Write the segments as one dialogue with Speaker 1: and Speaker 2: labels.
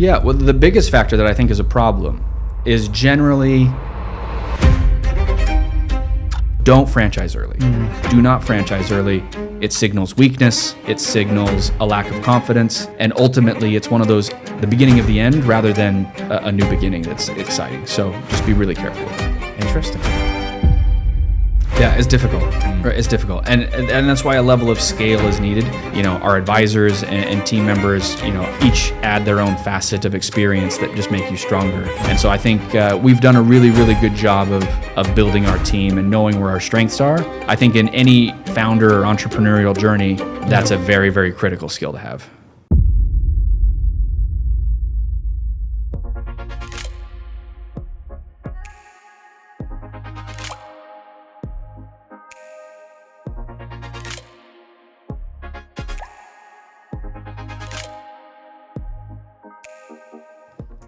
Speaker 1: Yeah, well, the biggest factor that I think is a problem is generally don't franchise early. Do not franchise early. It signals weakness, it signals a lack of confidence, and ultimately it's one of those, the beginning of the end rather than a new beginning that's exciting. So just be really careful.
Speaker 2: Interesting.
Speaker 1: Yeah, it's difficult. Right, it's difficult, and that's why a level of scale is needed. You know, our advisors and team members, you know, each add their own facet of experience that just make you stronger. And so I think we've done a really, really good job of building our team and knowing where our strengths are. I think in any founder or entrepreneurial journey, that's a very, very critical skill to have.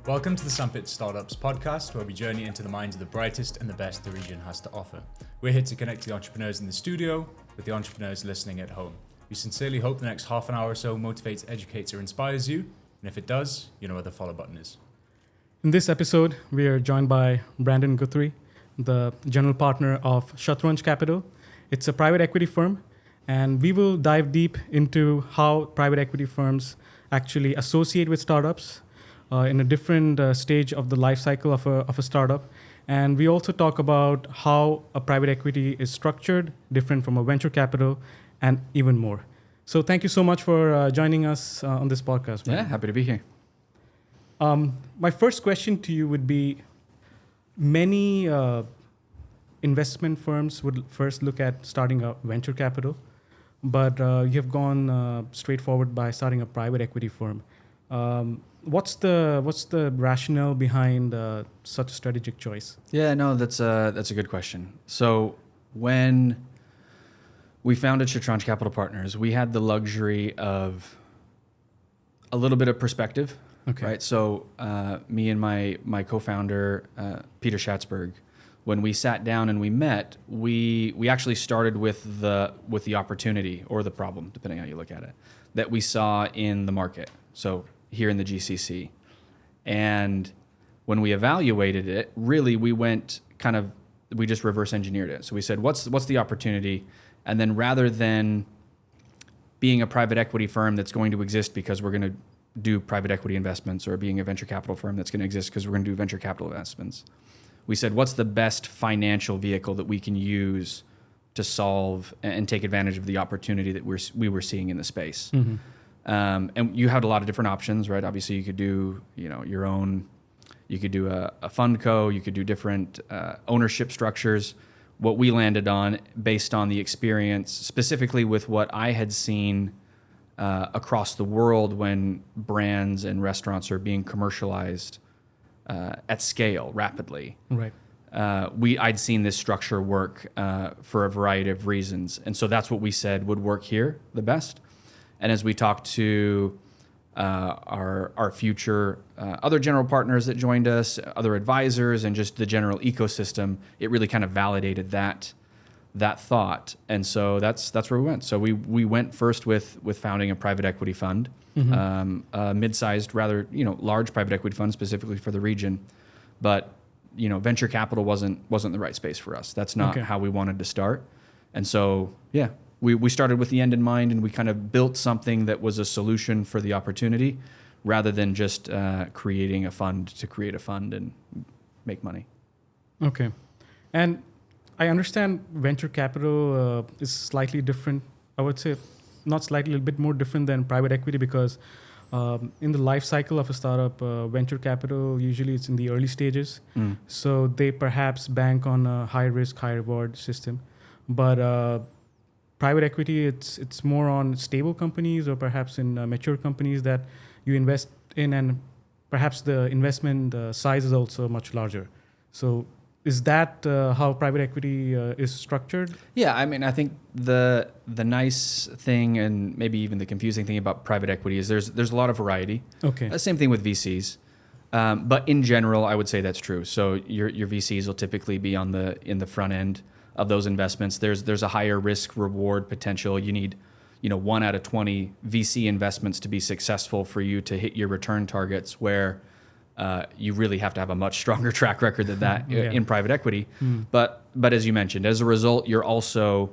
Speaker 2: Welcome to the Sandpit Startups podcast, where we journey into the minds of the brightest and the best the region has to offer. We're here to connect the entrepreneurs in the studio with the entrepreneurs listening at home. We sincerely hope the next half an hour or so motivates, educates, or inspires you. And if it does, you know where the follow button is.
Speaker 3: In this episode, we are joined by Brandon Guthrie, the general partner of Shatranj Capital. It's a private equity firm, and we will dive deep into how private equity firms actually associate with startups in a different stage of the life cycle of a startup. And we also talk about how a private equity is structured, different from a venture capital, and even more. So thank you so much for joining us on this podcast, Brandon.
Speaker 1: Yeah, happy to be here.
Speaker 3: My first question to you would be, many investment firms would first look at starting a venture capital, but you have gone straightforward by starting a private equity firm. What's the rationale behind such a strategic choice?
Speaker 1: Yeah, no, that's a good question. So when we founded Shatranj Capital Partners, we had the luxury of a little bit of perspective.
Speaker 3: Okay.
Speaker 1: Right. So me and my co-founder Peter Schatzberg, when we sat down and we met, we actually started with the opportunity or the problem, depending on how you look at it, that we saw in the market. So here in the GCC. And when we evaluated it, really we just reverse engineered it. So we said, what's the opportunity? And then rather than being a private equity firm that's going to exist because we're going to do private equity investments, or being a venture capital firm that's going to exist because we're going to do venture capital investments, we said, what's the best financial vehicle that we can use to solve and take advantage of the opportunity that we were seeing in the space? Mm-hmm. And you had a lot of different options, right? Obviously, you could do, your own. You could do a fund co. You could do different ownership structures. What we landed on, based on the experience, specifically with what I had seen across the world when brands and restaurants are being commercialized at scale rapidly.
Speaker 3: Right.
Speaker 1: I'd seen this structure work for a variety of reasons, and so that's what we said would work here the best. And as we talked to our future other general partners that joined us, other advisors, and just the general ecosystem, it really kind of validated that thought. And so that's where we went. So we went first with founding a private equity fund, a mid-sized, rather large private equity fund specifically for the region. But venture capital wasn't the right space for us. That's not how we wanted to start. And so we started with the end in mind, and we kind of built something that was a solution for the opportunity, rather than just creating a fund to create a fund and make money.
Speaker 3: Okay. And I understand venture capital is slightly different. I would say not slightly, a little bit more different than private equity, because in the life cycle of a startup, venture capital, usually it's in the early stages. So they perhaps bank on a high risk, high reward system. But private equity, it's more on stable companies, or perhaps in mature companies that you invest in, and perhaps the investment size is also much larger. So is that how private equity is structured? Yeah,
Speaker 1: I mean, I think the nice thing, and maybe even the confusing thing about private equity, is there's a lot of variety.
Speaker 3: Okay.
Speaker 1: Same thing with VCs. But in general, I would say that's true. So your VCs will typically be in the front end of those investments. There's a higher risk reward potential. You need 1 out of 20 VC investments to be successful for you to hit your return targets, where you really have to have a much stronger track record than that in private equity. But as you mentioned, as a result, you're also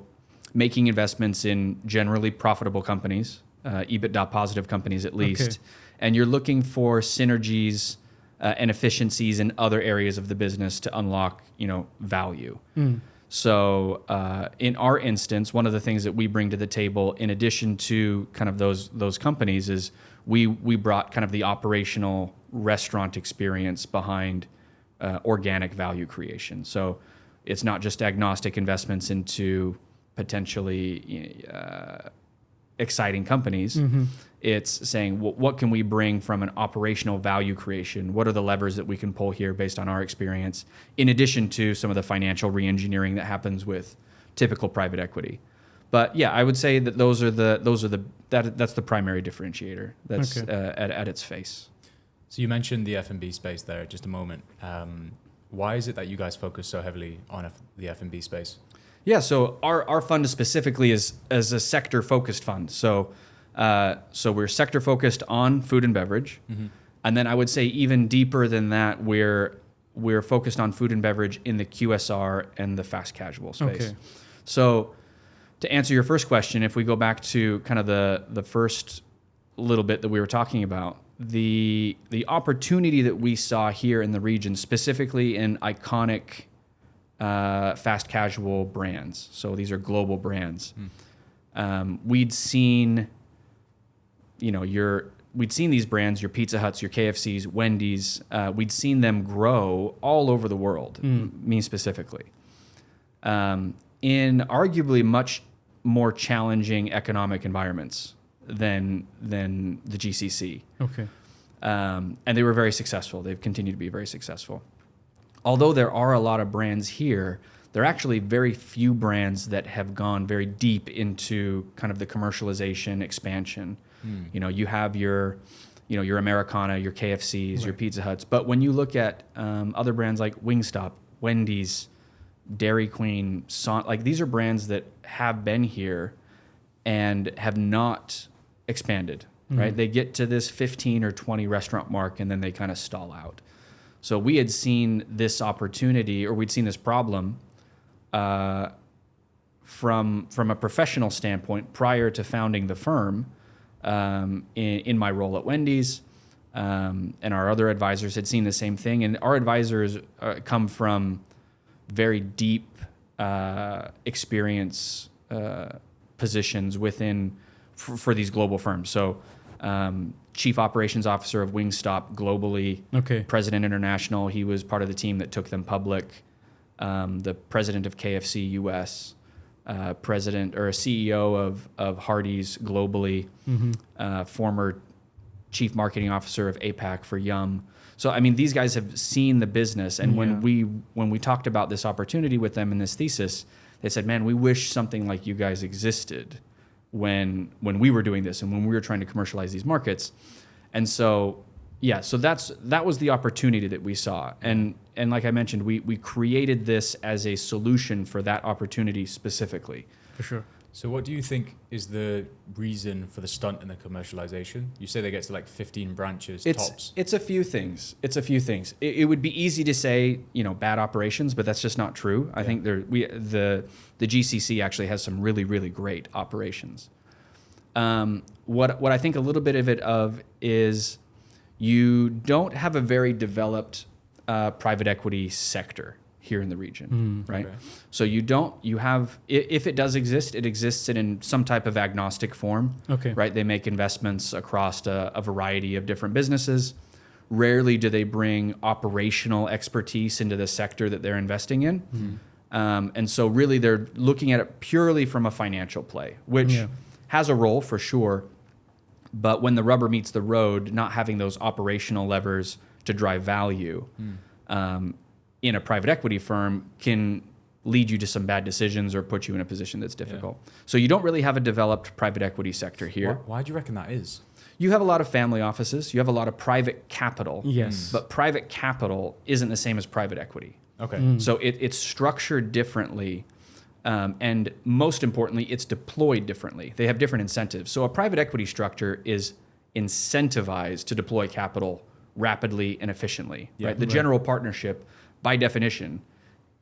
Speaker 1: making investments in generally profitable companies, EBITDA positive companies at least, and you're looking for synergies and efficiencies in other areas of the business to unlock, value. So in our instance, one of the things that we bring to the table, in addition to kind of those companies, is we brought kind of the operational restaurant experience behind organic value creation. So it's not just agnostic investments into potentially exciting companies. It's saying, what can we bring from an operational value creation? What are the levers that we can pull here based on our experience, in addition to some of the financial reengineering that happens with typical private equity? But yeah, I would say that that's the primary differentiator. That's at its face.
Speaker 2: So you mentioned the F&B space there just a moment. Why is it that you guys focus so heavily on the F&B space?
Speaker 1: Yeah, so our fund specifically is as a sector-focused fund. So we're sector-focused on food and beverage, and then I would say even deeper than that, we're focused on food and beverage in the QSR and the fast casual space. Okay. So to answer your first question, if we go back to kind of the first little bit that we were talking about, the opportunity that we saw here in the region, specifically in iconic fast casual brands. So these are global brands. We'd seen, we'd seen these brands, your Pizza Huts, your KFCs, Wendy's. We'd seen them grow all over the world. Me specifically, in arguably much more challenging economic environments than the GCC.
Speaker 3: Okay.
Speaker 1: And they were very successful. They've continued to be very successful. Although there are a lot of brands here, there are actually very few brands that have gone very deep into kind of the commercialization expansion. You have your Americana, your KFCs, your Pizza Huts. But when you look at other brands like Wingstop, Wendy's, Dairy Queen, these are brands that have been here and have not expanded, right? They get to this 15 or 20 restaurant mark and then they kind of stall out. So we had seen this opportunity, or we'd seen this problem from a professional standpoint prior to founding the firm. In my role at Wendy's, and our other advisors had seen the same thing. And our advisors come from very deep experience positions within for these global firms. So Chief Operations Officer of Wingstop globally, President International. He was part of the team that took them public. The President of KFC US, President or a CEO of Hardee's globally, former Chief Marketing Officer of APAC for Yum. So I mean, these guys have seen the business, and when we talked about this opportunity with them in this thesis, they said, "Man, we wish something like you guys existed when we were doing this and when we were trying to commercialize these markets." And so that was the opportunity that we saw, and like I mentioned, we created this as a solution for that opportunity specifically.
Speaker 3: For sure.
Speaker 2: So what do you think is the reason for the stunt in the commercialization? You say they get to like 15 branches tops.
Speaker 1: It's a few things. It would be easy to say, bad operations, but that's just not true. I think the GCC actually has some really, really great operations. What I think a little bit of is you don't have a very developed private equity sector here in the region, right? Okay. So you have, if it does exist, it exists in some type of agnostic form, right? They make investments across a variety of different businesses. Rarely do they bring operational expertise into the sector that they're investing in. And so really they're looking at it purely from a financial play, which has a role for sure. But when the rubber meets the road, not having those operational levers to drive value in a private equity firm can lead you to some bad decisions or put you in a position that's difficult. So you don't really have a developed private equity sector here.
Speaker 2: Why do you reckon that is?
Speaker 1: You have a lot of family offices. You have a lot of private capital.
Speaker 3: Yes.
Speaker 1: But private capital isn't the same as private equity. So it's structured differently. And most importantly, it's deployed differently. They have different incentives. So a private equity structure is incentivized to deploy capital rapidly and efficiently. Right? The general partnership, by definition,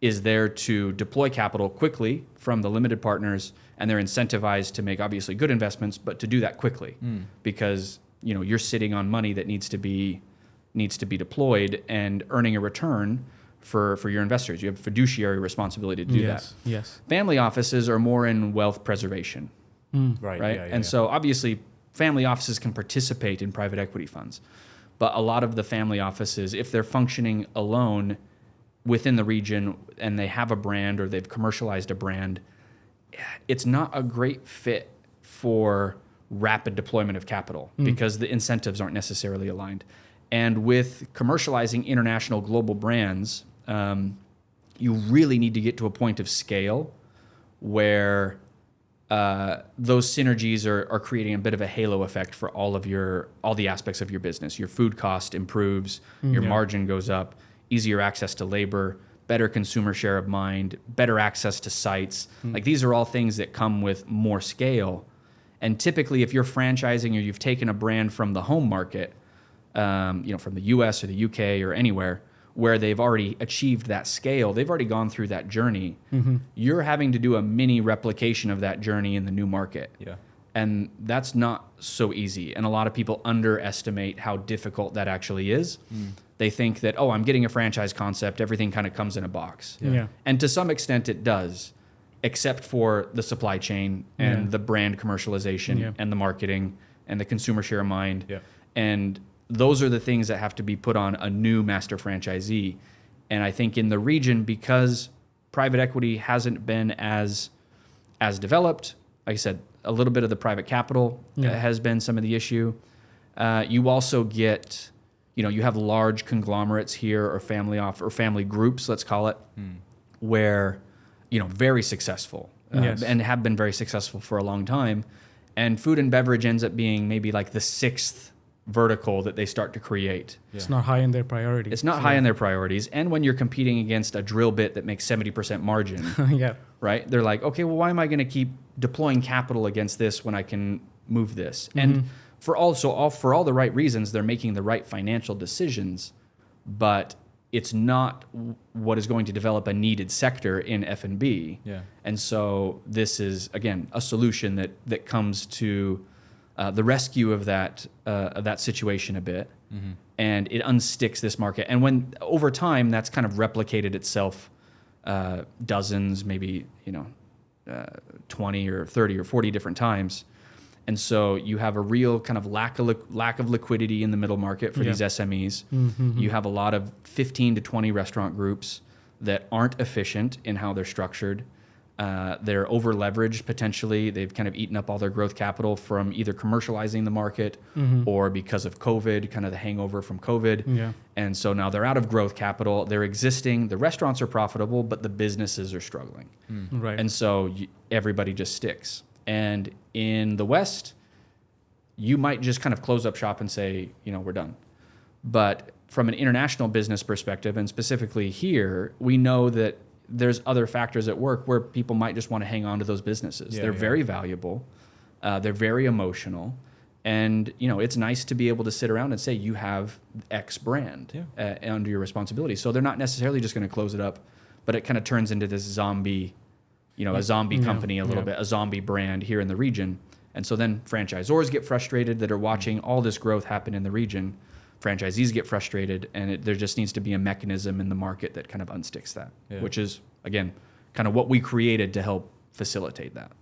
Speaker 1: is there to deploy capital quickly from the limited partners, and they're incentivized to make obviously good investments, but to do that quickly because you're sitting on money that needs to be deployed and earning a return for your investors. You have fiduciary responsibility to do that.
Speaker 3: Yes.
Speaker 1: Family offices are more in wealth preservation,
Speaker 2: Right.
Speaker 1: right?
Speaker 2: Yeah,
Speaker 1: And so obviously family offices can participate in private equity funds, but a lot of the family offices, if they're functioning alone within the region and they have a brand or they've commercialized a brand, it's not a great fit for rapid deployment of capital because the incentives aren't necessarily aligned. And with commercializing international global brands, you really need to get to a point of scale where those synergies are creating a bit of a halo effect for all the aspects of your business. Your food cost improves, your margin goes up, easier access to labor, better consumer share of mind, better access to sites. Like these are all things that come with more scale. And typically, if you're franchising or you've taken a brand from the home market, from the US or the UK or anywhere where they've already achieved that scale, they've already gone through that journey. You're having to do a mini replication of that journey in the new market.
Speaker 2: Yeah.
Speaker 1: And that's not so easy. And a lot of people underestimate how difficult that actually is. They think that, I'm getting a franchise concept, everything kind of comes in a box.
Speaker 3: Yeah.
Speaker 1: And to some extent it does, except for the supply chain and the brand commercialization and the marketing and the consumer share of mind.
Speaker 2: Yeah.
Speaker 1: And those are the things that have to be put on a new master franchisee. And I think in the region, because private equity hasn't been as developed, like I said, a little bit of the private capital has been some of the issue. You also get, you have large conglomerates here or family groups, let's call it, where, very successful and have been very successful for a long time. And food and beverage ends up being maybe like the sixth vertical that they start to create.
Speaker 3: It's not high in their priorities.
Speaker 1: It's not high in their priorities. And when you're competing against a drill bit that makes 70% margin, right? They're like, okay, well, why am I going to keep deploying capital against this when I can move this? And for all the right reasons, they're making the right financial decisions, but it's not what is going to develop a needed sector in F&B.
Speaker 2: Yeah.
Speaker 1: And so this is, again, a solution that comes to the rescue of that situation a bit, and it unsticks this market. And when over time that's kind of replicated itself dozens, maybe 20 or 30 or 40 different times, and so you have a real kind of lack of liquidity in the middle market for these SMEs. You have a lot of 15 to 20 restaurant groups that aren't efficient in how they're structured. They're over leveraged potentially. They've kind of eaten up all their growth capital from either commercializing the market or because of COVID, kind of the hangover from COVID.
Speaker 3: Yeah.
Speaker 1: And so now they're out of growth capital. They're existing. The restaurants are profitable, but the businesses are struggling.
Speaker 3: Right.
Speaker 1: And so everybody just sticks. And in the West, you might just kind of close up shop and say, we're done. But from an international business perspective, and specifically here, we know that there's other factors at work where people might just want to hang on to those businesses. They're very valuable. They're very emotional. And, it's nice to be able to sit around and say you have X brand under your responsibility. So they're not necessarily just going to close it up, but it kind of turns into this zombie, a zombie company a little bit, a zombie brand here in the region. And so then franchisors get frustrated that are watching all this growth happen in the region. Franchisees get frustrated, and there just needs to be a mechanism in the market that kind of unsticks that, which is, again, kind of what we created to help facilitate that.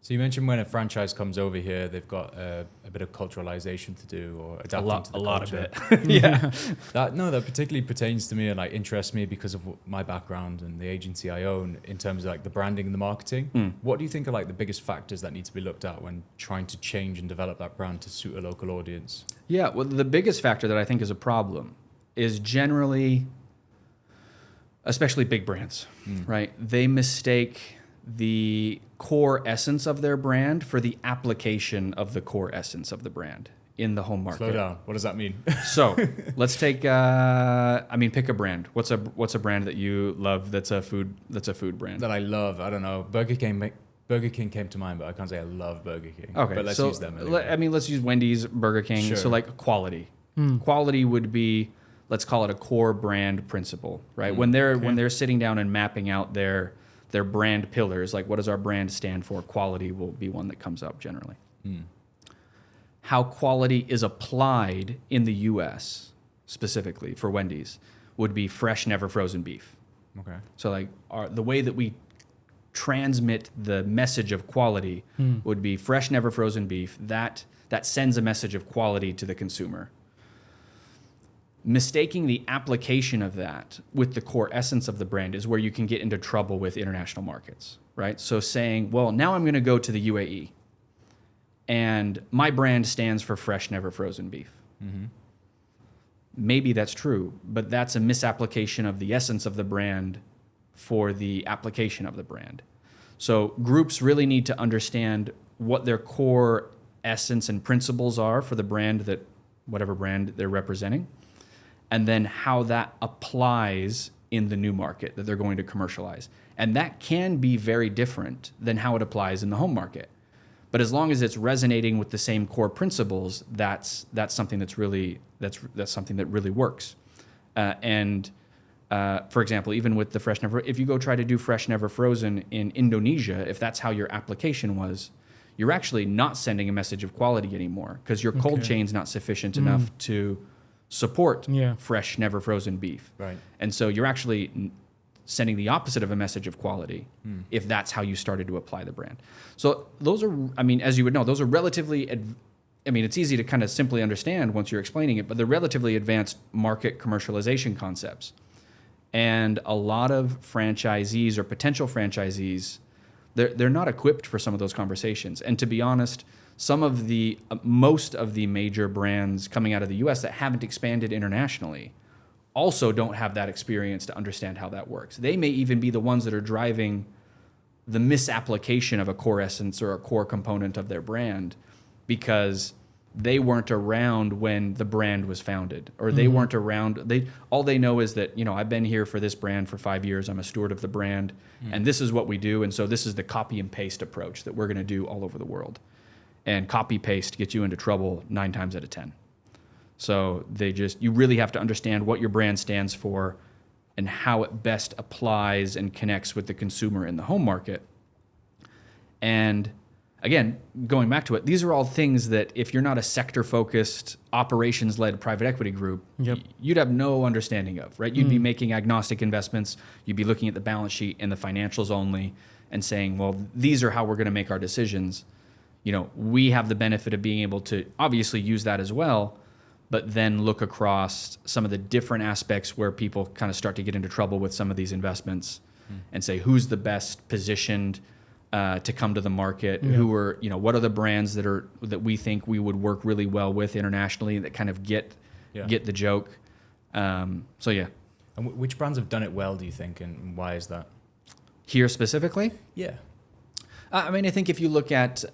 Speaker 2: So you mentioned when a franchise comes over here, they've got a bit of culturalization to do or adapting to the culture.
Speaker 1: Of it. Yeah.
Speaker 2: That particularly pertains to me and interests me because of my background and the agency I own in terms of the branding and the marketing. What do you think are the biggest factors that need to be looked at when trying to change and develop that brand to suit a local audience?
Speaker 1: Yeah, well, the biggest factor that I think is a problem is generally, especially big brands, right? They mistake the core essence of their brand for the application of the core essence of the brand. in the home market.
Speaker 2: Slow down. What does that mean?
Speaker 1: So let's take, pick a brand. What's a brand that you love that's a food brand?
Speaker 2: That I love. I don't know. Burger King came to mind, but I can't say I love Burger King.
Speaker 1: Okay,
Speaker 2: but let's
Speaker 1: so
Speaker 2: use them. Anyway.
Speaker 1: let's use Wendy's, Burger King.
Speaker 2: Sure.
Speaker 1: So like quality. Quality would be, let's call it a core brand principle, right? When they're sitting down and mapping out their brand pillars, like what does our brand stand for? Quality will be one that comes up generally. How quality is applied in the U.S. specifically for Wendy's would be fresh, never frozen beef.
Speaker 2: Okay.
Speaker 1: So like the way that we transmit the message of quality would be fresh, never frozen beef. That sends a message of quality to the consumer. Mistaking the application of that with the core essence of the brand is where you can get into trouble with international markets, right? So saying, well, now I'm going to go to the UAE and my brand stands for fresh, never frozen beef. Maybe that's true, but that's a misapplication of the essence of the brand for the application of the brand. So groups really need to understand what their core essence and principles are for the brand whatever brand they're representing, and then how that applies in the new market that they're going to commercialize. And that can be very different than how it applies in the home market. But as long as it's resonating with the same core principles, that's something that's something that really works. For example, even with the fresh never, if you go try to do fresh never frozen in Indonesia, if that's how your application was, you're actually not sending a message of quality anymore because your cold chain's not sufficient enough to support fresh never frozen beef.
Speaker 2: Right.
Speaker 1: And so you're actually sending the opposite of a message of quality if that's how you started to apply the brand. So those are, as you would know, those are relatively, it's easy to kind of simply understand once you're explaining it, but they're relatively advanced market commercialization concepts. And a lot of franchisees or potential franchisees, they're not equipped for some of those conversations. And to be honest, most of the major brands coming out of the US that haven't expanded internationally also don't have that experience to understand how that works. They may even be the ones that are driving the misapplication of a core essence or a core component of their brand because they weren't around when the brand was founded, or they weren't around. All they know is that, I've been here for this brand for 5 years. I'm a steward of the brand, and this is what we do. And so this is the copy and paste approach that we're going to do all over the world. And copy paste gets you into trouble 9 times out of 10. So you really have to understand what your brand stands for and how it best applies and connects with the consumer in the home market. And again, going back to it, these are all things that if you're not a sector-focused, operations-led private equity group, you'd have no understanding of, right? You'd be making agnostic investments. You'd be looking at the balance sheet and the financials only and saying, well, these are how we're going to make our decisions. We have the benefit of being able to obviously use that as well, but then look across some of the different aspects where people kind of start to get into trouble with some of these investments and say, who's the best positioned to come to the market? Who are, what are the brands that we think we would work really well with internationally that kind of get the joke? And
Speaker 2: which brands have done it well, do you think, and why is that?
Speaker 1: Here specifically?
Speaker 2: Yeah.
Speaker 1: I think if you look at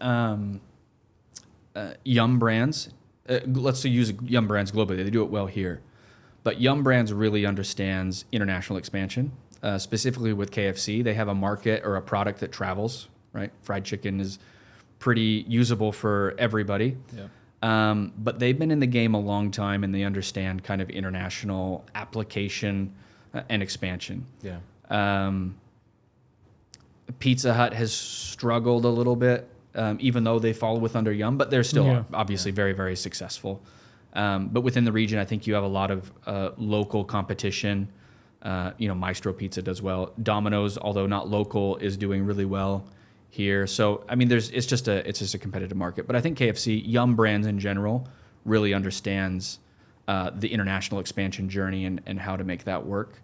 Speaker 1: Yum Brands, let's use Yum Brands globally. They do it well here. But Yum Brands really understands international expansion, specifically with KFC. They have a market or a product that travels, right? Fried chicken is pretty usable for everybody. Yeah. But they've been in the game a long time, and they understand kind of international application and expansion.
Speaker 2: Yeah.
Speaker 1: Pizza Hut has struggled a little bit, even though they fall under Yum, but they're still obviously very, very successful. But within the region, I think you have a lot of local competition. Maestro Pizza does well. Domino's, although not local, is doing really well here. So it's just a competitive market. But I think KFC, Yum Brands in general, really understands the international expansion journey and how to make that work.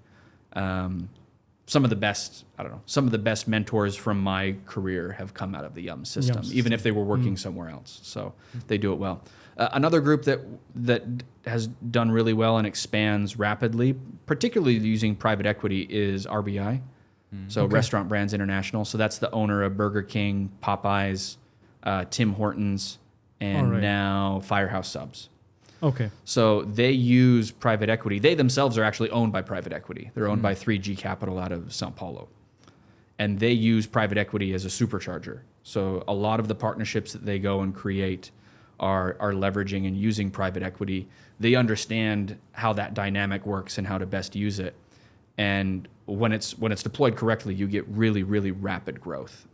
Speaker 1: Some of the best mentors from my career have come out of the Yum system, even if they were working somewhere else. So they do it well. Another group that has done really well and expands rapidly, particularly using private equity, is RBI. So Restaurant Brands International. So that's the owner of Burger King, Popeyes, Tim Hortons, and
Speaker 3: right.
Speaker 1: now Firehouse Subs.
Speaker 3: Okay.
Speaker 1: So they use private equity. They themselves are actually owned by private equity. They're owned by 3G Capital out of Sao Paulo. And they use private equity as a supercharger. So a lot of the partnerships that they go and create are leveraging and using private equity. They understand how that dynamic works and how to best use it. And when it's deployed correctly, you get really, really rapid growth,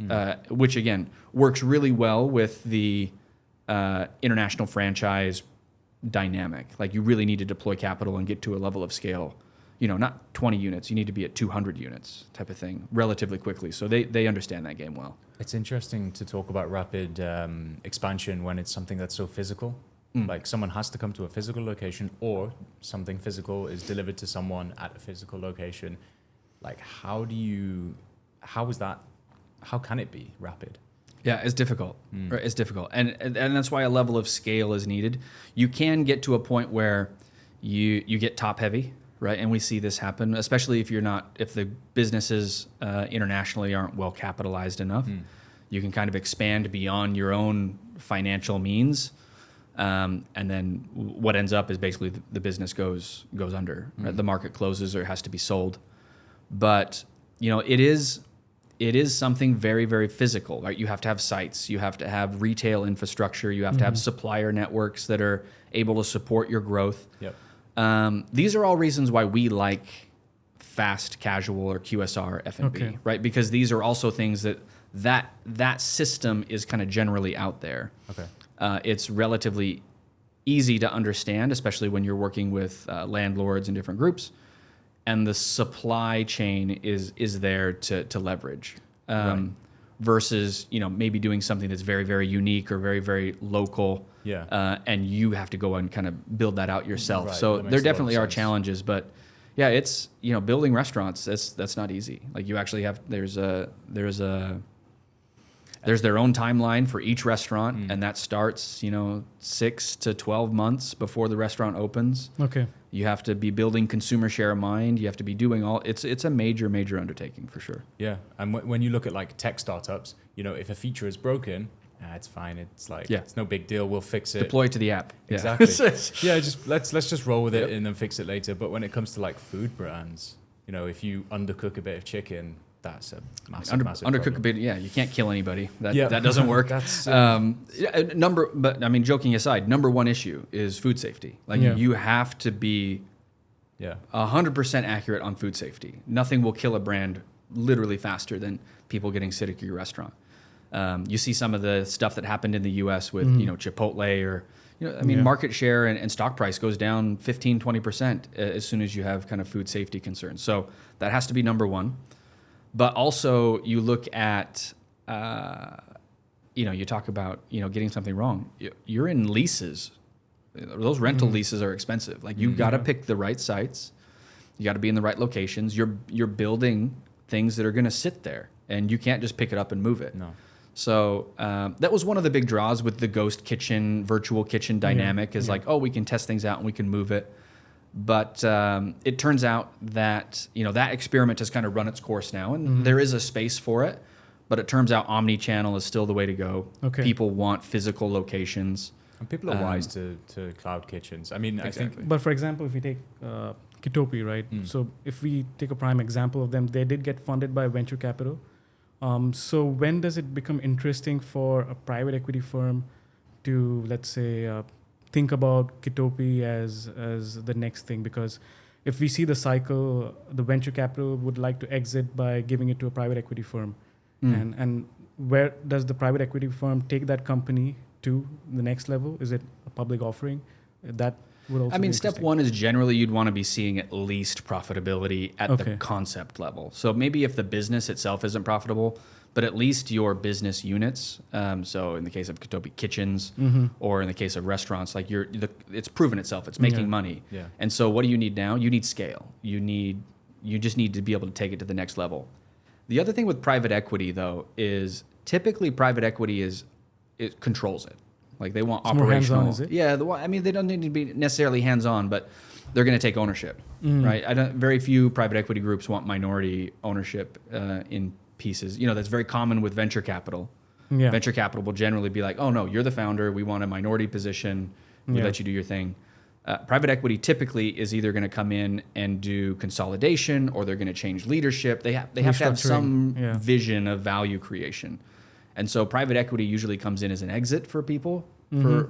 Speaker 1: which again works really well with the international franchise dynamic. Like you really need to deploy capital and get to a level of scale. Not 20 units. You need to be at 200 units type of thing relatively quickly. So they understand that game well.
Speaker 2: It's interesting to talk about rapid expansion when it's something that's so physical. Like someone has to come to a physical location, or something physical is delivered to someone at a physical location. Like how can it be rapid?
Speaker 1: Yeah, it's difficult. Right? It's difficult. And that's why a level of scale is needed. You can get to a point where you get top heavy, right? And we see this happen, especially if the businesses internationally aren't well capitalized enough. You can kind of expand beyond your own financial means. And then what ends up is basically the business goes under. Right? The market closes or has to be sold. But it is something very, very physical. Right? You have to have sites. You have to have retail infrastructure. You have to have supplier networks that are able to support your growth.
Speaker 2: Yep.
Speaker 1: These are all reasons why we like fast casual or QSR F&B, right? Because these are also things that system is kind of generally out there.
Speaker 2: Okay.
Speaker 1: It's relatively easy to understand, especially when you're working with landlords and different groups, and the supply chain is there to leverage.
Speaker 2: Right.
Speaker 1: Versus maybe doing something that's very, very unique or very, very local.
Speaker 2: Yeah.
Speaker 1: And you have to go and kind of build that out yourself.
Speaker 2: Right,
Speaker 1: So
Speaker 2: that makes
Speaker 1: there
Speaker 2: a lot of
Speaker 1: definitely are
Speaker 2: sense.
Speaker 1: challenges, but yeah, it's building restaurants. That's not easy. Like you actually have there's their own timeline for each restaurant, and that starts 6 to 12 months before the restaurant opens.
Speaker 3: Okay.
Speaker 1: You have to be building consumer share of mind. You have to be doing it's a major undertaking for sure.
Speaker 2: Yeah. And when you look at like tech startups, if a feature is broken, it's fine. It's like it's no big deal. We'll fix it.
Speaker 1: Deploy it to the app. Yeah.
Speaker 2: Exactly. Yeah, just let's just roll with it
Speaker 1: Yep.
Speaker 2: and then fix it later. But when it comes to like food brands, if you undercook a bit of chicken, that's a massive
Speaker 1: Undercook a
Speaker 2: problem.
Speaker 1: bit, yeah. You can't kill anybody. That
Speaker 2: Yeah.
Speaker 1: that doesn't work.
Speaker 2: That's
Speaker 1: But I mean, joking aside, number one issue is food safety. Like you have to be 100% accurate on food safety. Nothing will kill a brand literally faster than people getting sick at your restaurant. You see some of the stuff that happened in the U.S. with Chipotle or market share and stock price goes down 15-20% as soon as you have kind of food safety concerns. So that has to be number one. But also you look at you talk about getting something wrong. You're in leases. Those rental leases are expensive. Like you've got to pick the right sites. You got to be in the right locations. You're building things that are going to sit there, and you can't just pick it up and move it.
Speaker 2: No.
Speaker 1: So that was one of the big draws with the ghost kitchen, virtual kitchen dynamic. Is like, we can test things out and we can move it. But it turns out that that experiment has kind of run its course now, and there is a space for it. But it turns out omni-channel is still the way to go.
Speaker 3: Okay.
Speaker 1: People want physical locations.
Speaker 2: And people are wise to cloud kitchens. I mean,
Speaker 1: Exactly.
Speaker 2: I think
Speaker 3: But for example, if we take Kitopi, right? So if we take a prime example of them, they did get funded by venture capital. So when does it become interesting for a private equity firm to, let's say, think about Kitopi as the next thing? Because if we see the cycle, the venture capital would like to exit by giving it to a private equity firm. And where does the private equity firm take that company to the next level? Is it a public offering? That would also be
Speaker 1: Step
Speaker 3: interesting.
Speaker 1: one is generally you'd want to be seeing at least profitability at the concept level. So maybe if the business itself isn't profitable, but at least your business units. So in the case of Kitopi kitchens, or in the case of restaurants, like it's proven itself. It's making money.
Speaker 2: Yeah.
Speaker 1: And so what do you need now? You need scale. You just need to be able to take it to the next level. The other thing with private equity though is typically private equity it controls it. Like they want
Speaker 3: It's more
Speaker 1: operational.
Speaker 3: hands-on, is it?
Speaker 1: Yeah, they don't need to be necessarily hands-on, but they're going to take ownership, right? Very few private equity groups want minority ownership in pieces. That's very common with venture capital.
Speaker 3: Yeah.
Speaker 1: Venture capital will generally be like, oh no, you're the founder. We want a minority position. We let you do your thing. Private equity typically is either going to come in and do consolidation, or they're going to change leadership. They have to have some vision of value creation. And so private equity usually comes in as an exit for people,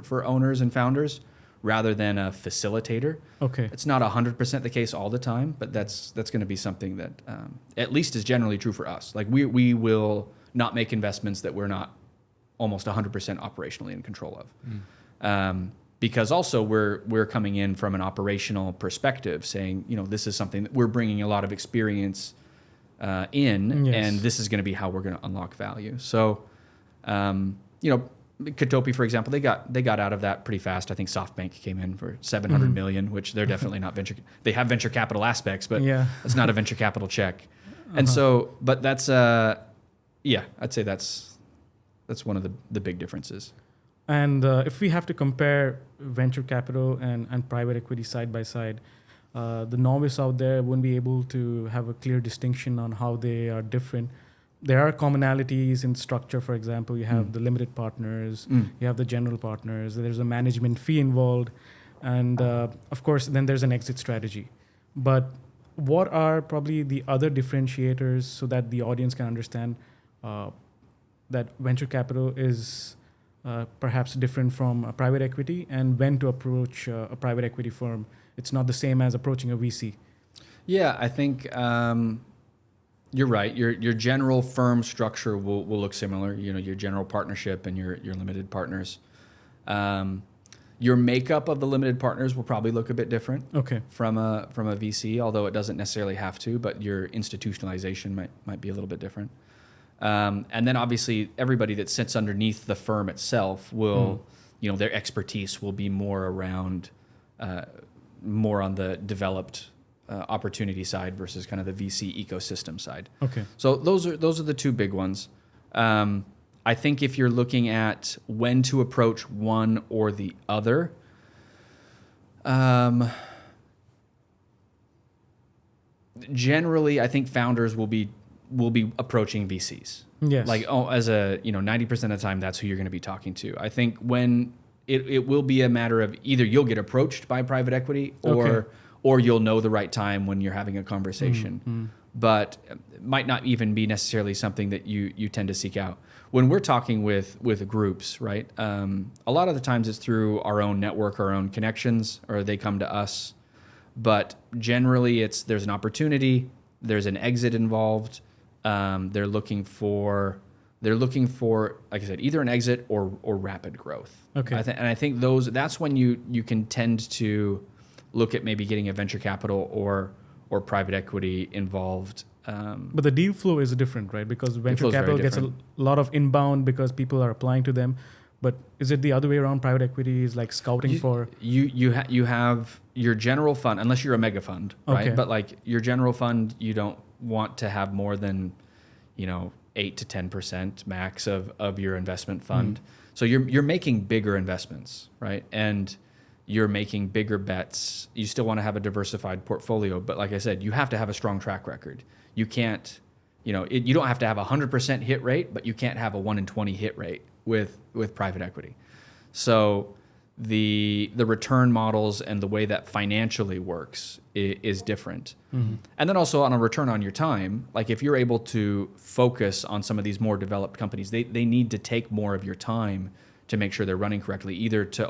Speaker 1: for owners and founders, rather than a facilitator.
Speaker 3: Okay.
Speaker 1: It's not 100% the case all the time, but that's going to be something that at least is generally true for us. Like we will not make investments that we're not almost 100% operationally in control of. Because also we're coming in from an operational perspective, saying, this is something that we're bringing a lot of experience in, and this is going to be how we're going to unlock value. So, Katopi, for example, they got out of that pretty fast. I think SoftBank came in for $700 million, which they're definitely not venture. They have venture capital aspects, but it's not a venture capital check. And so, but that's I'd say that's one of the big differences.
Speaker 3: And if we have to compare venture capital and private equity side by side, the novice out there wouldn't be able to have a clear distinction on how they are different. There are commonalities in structure. For example, you have the limited partners, you have the general partners, there's a management fee involved, and of course, then there's an exit strategy. But what are probably the other differentiators so that the audience can understand that venture capital is perhaps different from private equity, and when to approach a private equity firm? It's not the same as approaching a VC.
Speaker 1: Yeah, I think you're right. Your general firm structure will look similar. Your general partnership and your limited partners. Your makeup of the limited partners will probably look a bit different.
Speaker 3: Okay.
Speaker 1: From a VC, although it doesn't necessarily have to, but your institutionalization might be a little bit different. And then obviously everybody that sits underneath the firm itself will, their expertise will be more around, more on the developed opportunity side versus kind of the VC ecosystem side.
Speaker 3: Okay.
Speaker 1: So those are the two big ones. I think if you're looking at when to approach one or the other, generally I think founders will be approaching VCs.
Speaker 3: Yes.
Speaker 1: Like, 90% of the time, that's who you're going to be talking to. I think when it will be a matter of either you'll get approached by private equity or you'll know the right time when you're having a conversation. But it might not even be necessarily something that you tend to seek out. When we're talking with groups, right? A lot of the times it's through our own network, our own connections, or they come to us. But generally there's an opportunity, there's an exit involved. They're looking for, like I said, either an exit or rapid growth.
Speaker 3: Okay.
Speaker 1: And I think that's when you can tend to look at maybe getting a venture capital or private equity involved.
Speaker 3: But the deal flow is different, right? Because venture capital gets a lot of inbound because people are applying to them. But is it the other way around? Private equity is like scouting for...
Speaker 1: You have your general fund, unless you're a mega fund, right?
Speaker 3: Okay.
Speaker 1: But like your general fund, you don't want to have more than 8 to 10% max of your investment fund. So you're making bigger investments, right? And you're making bigger bets. You still want to have a diversified portfolio, but like I said, you have to have a strong track record. You can't, you don't have to have a 100% hit rate, but you can't have a 1 in 20 hit rate with private equity. So the return models and the way that financially works is different. And then also on a return on your time, like if you're able to focus on some of these more developed companies, they need to take more of your time to make sure they're running correctly, either to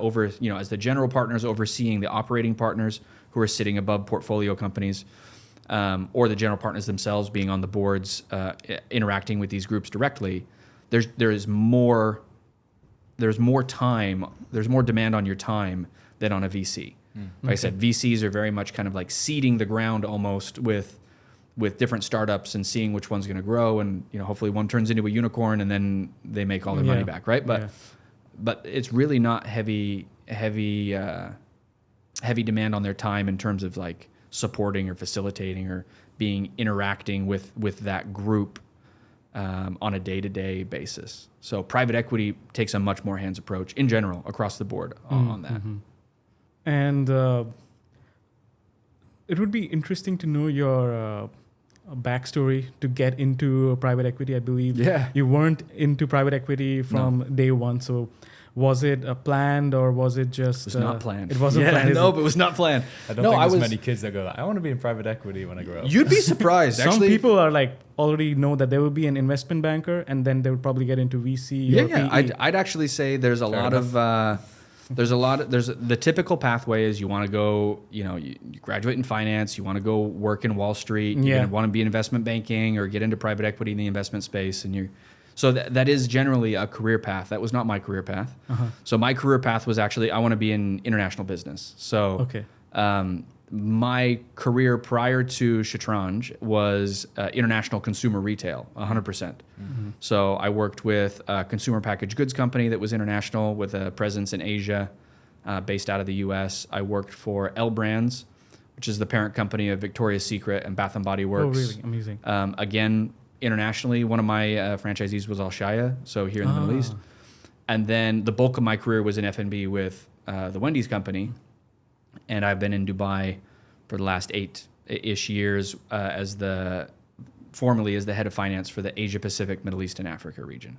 Speaker 1: as the general partners overseeing the operating partners who are sitting above portfolio companies, or the general partners themselves being on the boards, interacting with these groups directly. There's more time, there's more demand on your time than on a VC. Like I said, VCs are very much kind of like seeding the ground almost with different startups and seeing which one's going to grow, and hopefully one turns into a unicorn and then they make all their money back, right? But it's really not heavy demand on their time in terms of like supporting or facilitating or interacting with that group on a day-to-day basis. So private equity takes a much more hands approach in general across the board on that.
Speaker 3: And it would be interesting to know your backstory to get into private equity. I believe
Speaker 1: Yeah.
Speaker 3: you weren't into private equity from day one. So was it planned or was it just?
Speaker 1: It was not planned.
Speaker 3: It wasn't planned.
Speaker 1: No, but it was not planned.
Speaker 2: I don't think there's many kids that go, I want to be in private equity when I grow up.
Speaker 1: You'd be surprised.
Speaker 3: Some
Speaker 1: Actually,
Speaker 3: people are like already know that there will be an investment banker, and then they will probably get into VC.
Speaker 1: Yeah,
Speaker 3: or
Speaker 1: yeah.
Speaker 3: PE.
Speaker 1: I'd actually say there's a lot of there's the typical pathway is you want to go, you graduate in finance, you want to go work in Wall Street, you're going to want to be in investment banking or get into private equity in the investment space, and so that is generally a career path. That was not my career path. So my career path was actually I want to be in international business. So my career prior to Shatranj was international consumer retail, 100%. So I worked with a consumer packaged goods company that was international with a presence in Asia, based out of the US. I worked for L Brands, which is the parent company of Victoria's Secret and Bath & Body Works.
Speaker 3: Oh, really? Amazing.
Speaker 1: Again, internationally, one of my franchisees was Alshaya, so here in the Middle East. And then the bulk of my career was in F&B with the Wendy's company. And I've been in Dubai for the last 8-ish years formerly as the head of finance for the Asia Pacific, Middle East, and Africa region.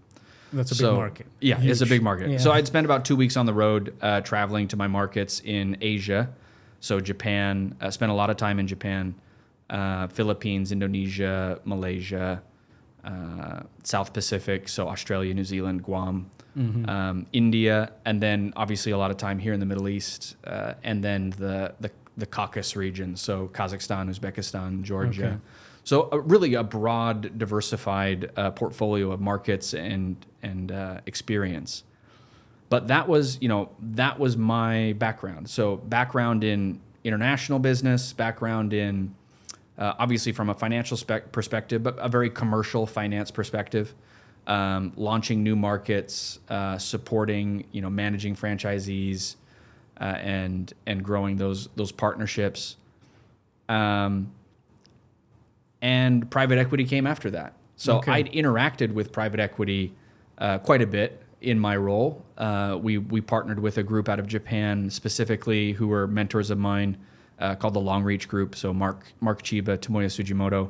Speaker 3: That's a big market.
Speaker 1: Yeah,
Speaker 3: Huge.
Speaker 1: it's a big market.
Speaker 3: Yeah.
Speaker 1: So I'd spend about 2 weeks on the road traveling to my markets in Asia. So Japan, spent a lot of time in Japan, Philippines, Indonesia, Malaysia, South Pacific, so Australia, New Zealand, Guam, India, and then obviously a lot of time here in the Middle East, and then the Caucasus region, so Kazakhstan, Uzbekistan, Georgia.
Speaker 3: Okay.
Speaker 1: So really a broad, diversified portfolio of markets and experience. But that was my background. So background in international business, background in obviously from a financial perspective, but a very commercial finance perspective, launching new markets, supporting, managing franchisees, and growing those partnerships. And private equity came after that. So I'd interacted with private equity quite a bit in my role. We partnered with a group out of Japan specifically who were mentors of mine, called the Long Reach Group. So Mark Chiba, Tomoya Sujimoto,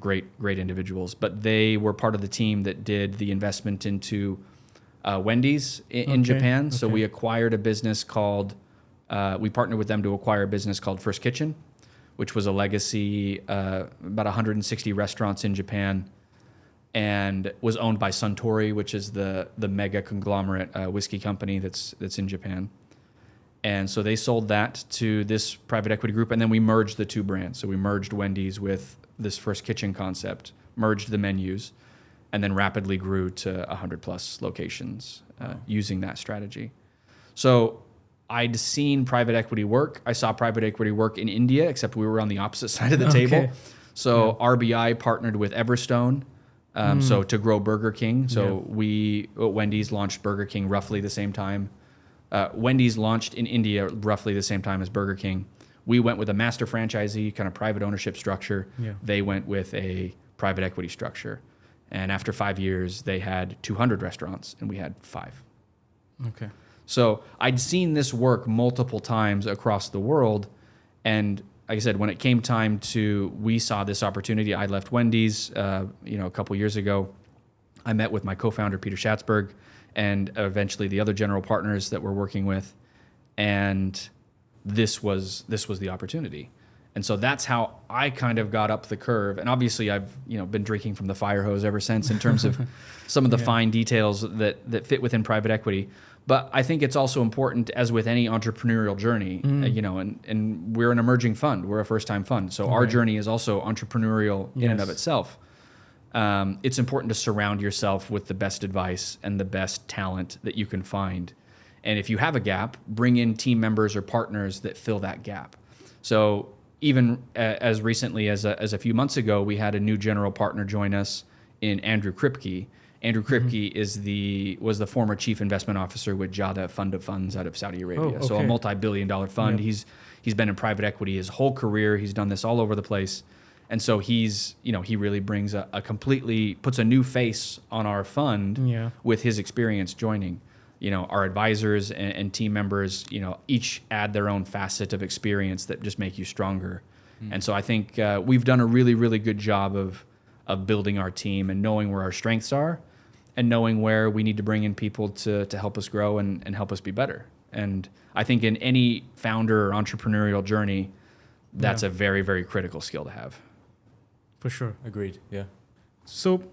Speaker 1: great individuals. But they were part of the team that did the investment into Wendy's in Japan. So we acquired a business called, we partnered with them to acquire a business called First Kitchen, which was a legacy, about 160 restaurants in Japan, and was owned by Suntory, which is the mega conglomerate whiskey company that's in Japan. And so they sold that to this private equity group, and then we merged the two brands. So we merged Wendy's with this First Kitchen concept, merged the menus, and then rapidly grew to 100 plus locations using that strategy. So I'd seen private equity work. I saw private equity work in India, except we were on the opposite side of the table. So RBI partnered with Everstone, so to grow Burger King. So Wendy's launched Burger King roughly the same time. Wendy's launched in India roughly the same time as Burger King. We went with a master franchisee, kind of private ownership structure. Yeah. They went with a private equity structure. And after 5 years, they had 200 restaurants, and we had 5.
Speaker 3: Okay.
Speaker 1: So I'd seen this work multiple times across the world. And like I said, when it came time we saw this opportunity. I left Wendy's, a couple years ago. I met with my co-founder, Peter Schatzberg, and eventually the other general partners that we're working with. And this was the opportunity. And so that's how I kind of got up the curve. And obviously I've, been drinking from the fire hose ever since in terms of some of the fine details that fit within private equity. But I think it's also important, as with any entrepreneurial journey, and we're an emerging fund. We're a first-time fund. So our journey is also entrepreneurial in and of itself. It's important to surround yourself with the best advice and the best talent that you can find. And if you have a gap, bring in team members or partners that fill that gap. So even as recently as a few months ago, we had a new general partner join us in Andrew Kripke. Andrew Kripke was the former chief investment officer with Jada Fund of Funds out of Saudi Arabia. So a multi-billion-dollar fund. Yep. He's been in private equity his whole career. He's done this all over the place. And so he really brings puts a new face on our fund with his experience joining. Our advisors and team members, each add their own facet of experience that just make you stronger. And so I think we've done a really, really good job of building our team and knowing where our strengths are and knowing where we need to bring in people to help us grow and help us be better. And I think in any founder or entrepreneurial journey, that's a very, very critical skill to have.
Speaker 3: For sure.
Speaker 2: Agreed. Yeah.
Speaker 3: So,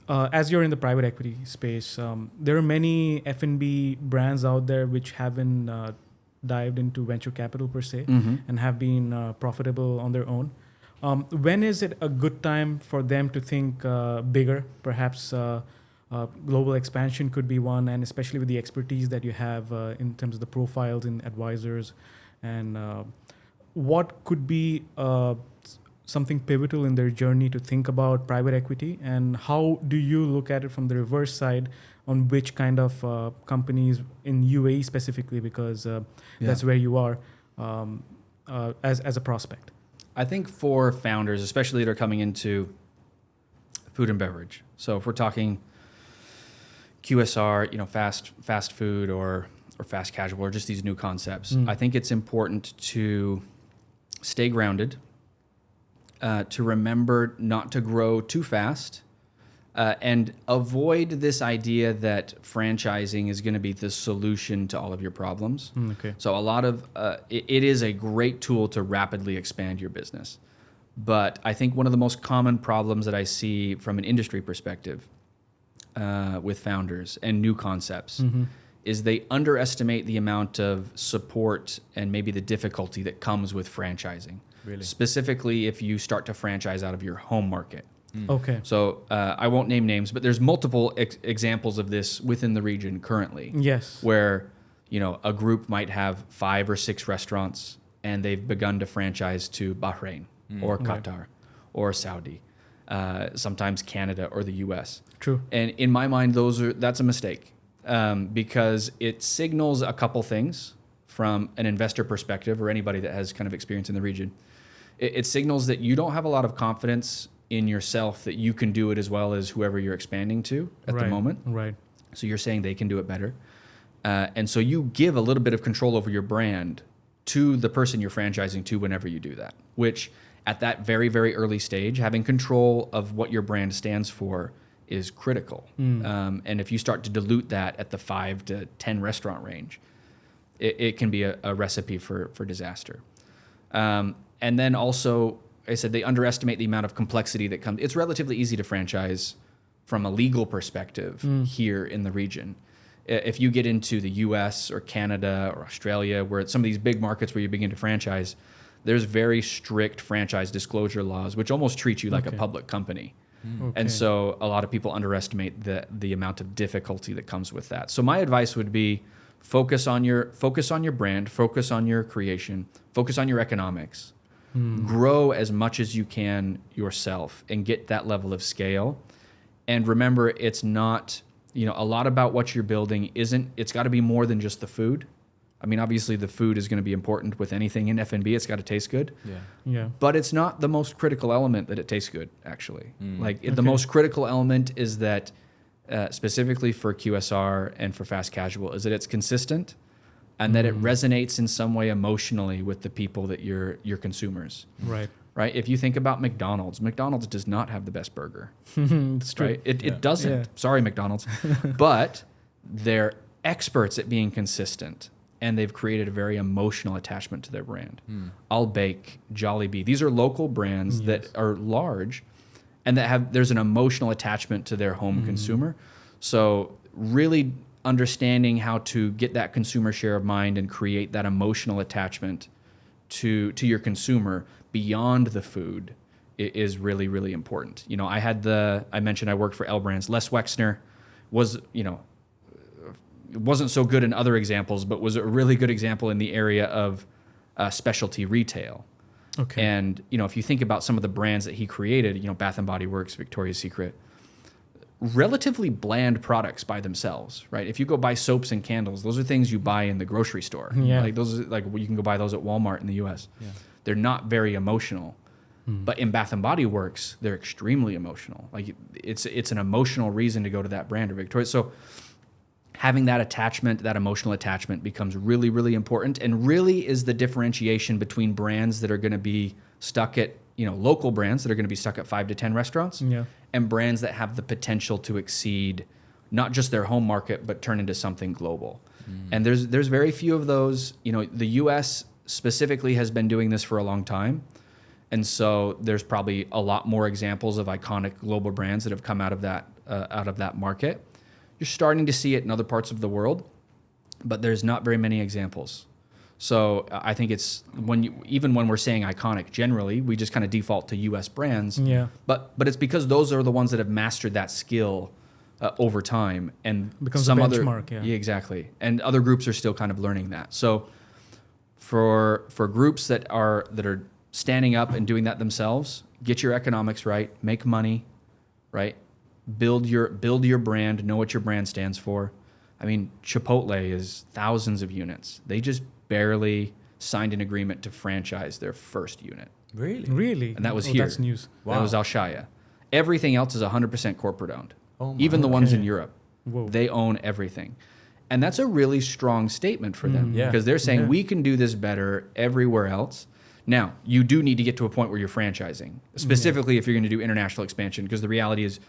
Speaker 3: as you're in the private equity space, there are many F&B brands out there which haven't dived into venture capital per se and have been profitable on their own. When is it a good time for them to think bigger? Perhaps global expansion could be one, and especially with the expertise that you have in terms of the profiles in advisors, and what could be something pivotal in their journey to think about private equity, and how do you look at it from the reverse side on which kind of companies in UAE specifically, because that's where you are as a prospect?
Speaker 1: I think for founders, especially that are coming into food and beverage. So if we're talking QSR, fast food or fast casual, or just these new concepts, I think it's important to stay grounded, to remember not to grow too fast, and avoid this idea that franchising is going to be the solution to all of your problems.
Speaker 3: Okay.
Speaker 1: So a lot of it is a great tool to rapidly expand your business. But I think one of the most common problems that I see from an industry perspective with founders and new concepts is they underestimate the amount of support and maybe the difficulty that comes with franchising.
Speaker 2: Really?
Speaker 1: Specifically, if you start to franchise out of your home market.
Speaker 3: Okay.
Speaker 1: So I won't name names, but there's multiple examples of this within the region currently.
Speaker 3: Yes.
Speaker 1: Where a group might have 5 or 6 restaurants and they've begun to franchise to Bahrain or Qatar or Saudi, sometimes Canada or the US.
Speaker 3: True.
Speaker 1: And in my mind, that's a mistake because it signals a couple things from an investor perspective or anybody that has kind of experience in the region. It signals that you don't have a lot of confidence in yourself that you can do it as well as whoever you're expanding to at the moment.
Speaker 3: Right.
Speaker 1: So you're saying they can do it better. And so you give a little bit of control over your brand to the person you're franchising to whenever you do that, which at that very, very early stage, having control of what your brand stands for is critical. And if you start to dilute that at the 5 to 10 restaurant range, it can be a recipe for disaster. And then also, I said they underestimate the amount of complexity that comes. It's relatively easy to franchise from a legal perspective here in the region. If you get into the US or Canada or Australia, where it's some of these big markets where you begin to franchise, there's very strict franchise disclosure laws, which almost treat you like a public company. And so a lot of people underestimate the amount of difficulty that comes with that. So my advice would be focus on your brand, focus on your creation, focus on your economics. Grow as much as you can yourself and get that level of scale. And remember, it's not, a lot about what you're building it's got to be more than just the food. I mean, obviously the food is going to be important with anything in F&B. It's got to taste good.
Speaker 3: Yeah.
Speaker 1: But it's not the most critical element that it tastes good, actually. The most critical element is that, specifically for QSR and for fast casual, is that it's consistent and that it resonates in some way emotionally with the people that your consumers.
Speaker 3: Right.
Speaker 1: Right? If you think about McDonald's does not have the best burger.
Speaker 3: It's true.
Speaker 1: Right? It doesn't.
Speaker 3: Yeah.
Speaker 1: Sorry, McDonald's. But they're experts at being consistent, and they've created a very emotional attachment to their brand. I'll Bake, Jollibee. These are local brands that are large and that there's an emotional attachment to their home consumer. So really understanding how to get that consumer share of mind and create that emotional attachment to your consumer beyond the food is really, really important. I mentioned I worked for L Brands. Les Wexner was, wasn't so good in other examples, but was a really good example in the area of specialty retail.
Speaker 3: Okay.
Speaker 1: And, if you think about some of the brands that he created, Bath & Body Works, Victoria's Secret, relatively bland products by themselves, right? If you go buy soaps and candles, those are things you buy in the grocery store.
Speaker 3: Yeah.
Speaker 1: You can go buy those at Walmart in the US. Yeah. They're not very emotional. But in Bath & Body Works, they're extremely emotional. Like it's an emotional reason to go to that brand or Victoria's. So having that attachment, that emotional attachment becomes really, really important and really is the differentiation between brands that are going to be stuck at, local brands that are going to be stuck at 5 to 10 restaurants,
Speaker 3: Yeah.
Speaker 1: and brands that have the potential to exceed not just their home market, but turn into something global. And there's very few of those. The U.S. specifically has been doing this for a long time. And so there's probably a lot more examples of iconic global brands that have come out of that market. You're starting to see it in other parts of the world, but there's not very many examples. So I think it's even when we're saying iconic, generally we just kind of default to U.S. brands.
Speaker 3: Yeah.
Speaker 1: But it's because those are the ones that have mastered that skill over time, and
Speaker 3: Becomes
Speaker 1: some
Speaker 3: a
Speaker 1: other
Speaker 3: benchmark, yeah.
Speaker 1: exactly. And other groups are still kind of learning that. So for groups that are standing up and doing that themselves, get your economics right, make money, right? Build your brand, know what your brand stands for. I mean, Chipotle is thousands of units. They just barely signed an agreement to franchise their first unit.
Speaker 3: Really?
Speaker 1: And that was here.
Speaker 3: That's news.
Speaker 1: That was Alshaya. Everything else is 100% corporate owned.
Speaker 2: Oh my.
Speaker 1: Even the ones in
Speaker 3: Okay.
Speaker 1: Europe.
Speaker 3: Whoa.
Speaker 1: They own everything. And that's a really strong statement for them,
Speaker 2: Yeah.
Speaker 1: because they're saying
Speaker 3: Yeah.
Speaker 1: we can do this better everywhere else. Now, you do need to get to a point where you're franchising, specifically if you're going to do international expansion, because the reality is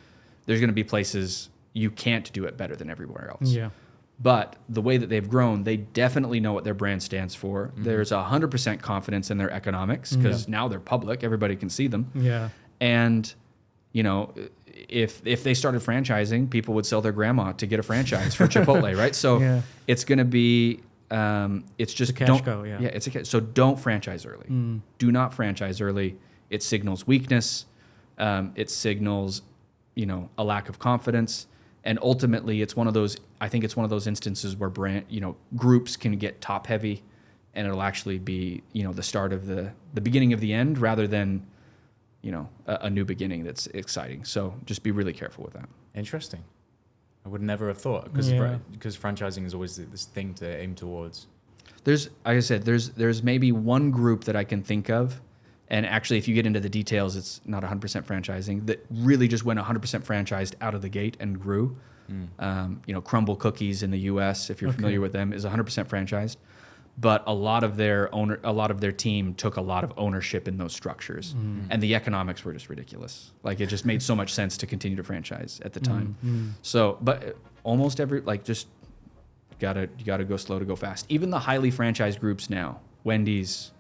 Speaker 1: there's going to be places you can't do it better than everywhere else.
Speaker 3: Yeah.
Speaker 1: But the way that they've grown, they definitely know what their brand stands for. There's 100% confidence in their economics, because now they're public, everybody can see them.
Speaker 3: Yeah.
Speaker 1: And if they started franchising, people would sell their grandma to get a franchise for Chipotle, right? So
Speaker 3: Yeah.
Speaker 1: it's going to be, it's just
Speaker 3: It's a cash
Speaker 1: don't,
Speaker 3: cow, yeah.
Speaker 1: So don't franchise early. Do not franchise early. It signals weakness. It signals, a lack of confidence. And ultimately, I think it's one of those instances where groups can get top heavy, and it'll actually be, the start of the beginning of the end, rather than, a new beginning that's exciting. So just be really careful with that.
Speaker 2: Interesting. I would never have thought, because
Speaker 3: Yeah.
Speaker 2: franchising is always this thing to aim towards.
Speaker 1: Like I said, there's maybe one group that I can think of, and actually, if you get into the details, it's not 100% franchising, that really just went 100% franchised out of the gate and grew. Crumble Cookies in the U.S., if you're familiar with them, is 100% franchised. But a lot of their team took a lot of ownership in those structures, and the economics were just ridiculous. Like, it just made so much sense to continue to franchise at the time. So, but almost every just you gotta go slow to go fast. Even the highly franchised groups now, Wendy's,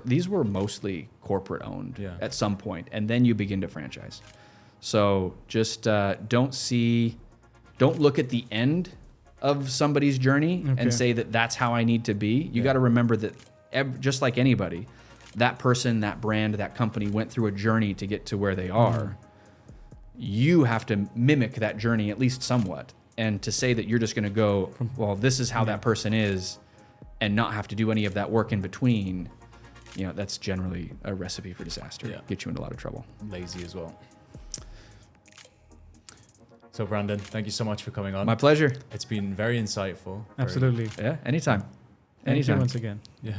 Speaker 1: these were mostly corporate owned at some point, and then you begin to franchise. So just don't look at the end of somebody's journey and say that that's how I need to be. You got to remember that just like anybody, that person, that brand, that company went through a journey to get to where they are. You have to mimic that journey at least somewhat. And to say that you're just going to go, well, this is how that person is, and not have to do any of that work in between, that's generally a recipe for disaster.
Speaker 2: Yeah.
Speaker 1: Get you into a lot of trouble.
Speaker 2: Lazy as well. So Brandon, thank you so much for coming on.
Speaker 1: My pleasure.
Speaker 2: It's been very insightful.
Speaker 3: Absolutely.
Speaker 1: Yeah, anytime.
Speaker 3: Thank you
Speaker 1: Anytime.
Speaker 3: once again.
Speaker 2: Yeah.